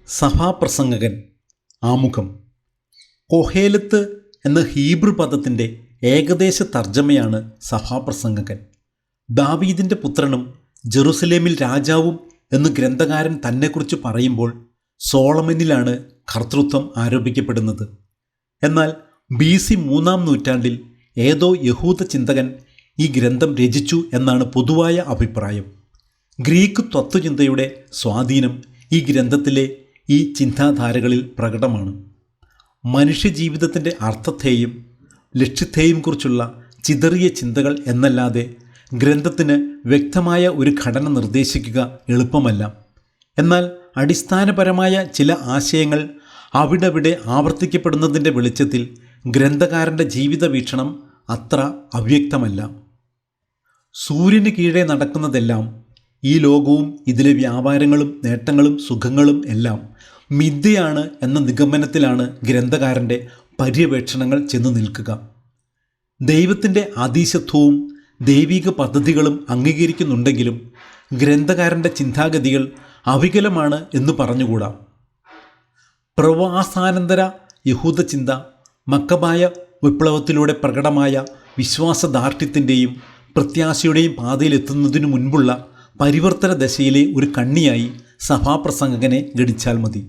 സഭാപ്രസംഗകൻ. ആമുഖം. കൊഹേലത്ത് എന്ന ഹീബ്രു പദത്തിൻ്റെ ഏകദേശ തർജ്ജമയാണ് സഭാപ്രസംഗകൻ. ദാവീദിൻ്റെ പുത്രനും ജെറുസലേമിൽ രാജാവും എന്ന് ഗ്രന്ഥകാരൻ തന്നെക്കുറിച്ച് പറയുമ്പോൾ സോളമനിലാണ് കർത്തൃത്വം ആരോപിക്കപ്പെടുന്നത്. എന്നാൽ BC 3-ാം നൂറ്റാണ്ടിൽ ഏതോ യഹൂദ ചിന്തകൻ ഈ ഗ്രന്ഥം രചിച്ചു എന്നാണ് പൊതുവായ അഭിപ്രായം. ഗ്രീക്ക് തത്വചിന്തയുടെ സ്വാധീനം ഈ ഗ്രന്ഥത്തിലെ ഈ ചിന്താധാരകളിൽ പ്രകടമാണ്. മനുഷ്യജീവിതത്തിൻ്റെ അർത്ഥത്തെയും ലക്ഷ്യത്തെയും കുറിച്ചുള്ള ചിതറിയ ചിന്തകൾ എന്നല്ലാതെ ഗ്രന്ഥത്തിന് വ്യക്തമായ ഒരു ഘടന നിർദ്ദേശിക്കുക എളുപ്പമല്ല. എന്നാൽ അടിസ്ഥാനപരമായ ചില ആശയങ്ങൾ അവിടെവിടെ ആവർത്തിക്കപ്പെടുന്നതിൻ്റെ വെളിച്ചത്തിൽ ഗ്രന്ഥകാരൻ്റെ ജീവിത വീക്ഷണം അത്ര അവ്യക്തമല്ല. സൂര്യന് കീഴെ നടക്കുന്നതെല്ലാം, ഈ ലോകവും ഇതിലെ വ്യാപാരങ്ങളും നേട്ടങ്ങളും സുഖങ്ങളും എല്ലാം മിഥ്യയാണ് എന്ന നിഗമനത്തിലാണ് ഗ്രന്ഥകാരൻ്റെ പര്യവേക്ഷണങ്ങൾ ചെന്നു നിൽക്കുക. ദൈവത്തിൻ്റെ അതീശത്വവും ദൈവിക പദ്ധതികളും അംഗീകരിക്കുന്നുണ്ടെങ്കിലും ഗ്രന്ഥകാരൻ്റെ ചിന്താഗതികൾ അവികലമാണ് എന്ന് പറഞ്ഞുകൂടാ. പ്രവാസാനന്തര യഹൂദചിന്ത മക്കബായ വിപ്ലവത്തിലൂടെ പ്രകടമായ വിശ്വാസദാർഢ്യത്തിൻ്റെയും പ്രത്യാശയുടെയും പാതയിലെത്തുന്നതിനു മുൻപുള്ള പരിവർത്തന ദശയിലെ ഒരു കണ്ണിയായി സഭാപ്രസംഗകനെ ഗണിച്ചാൽ മതി.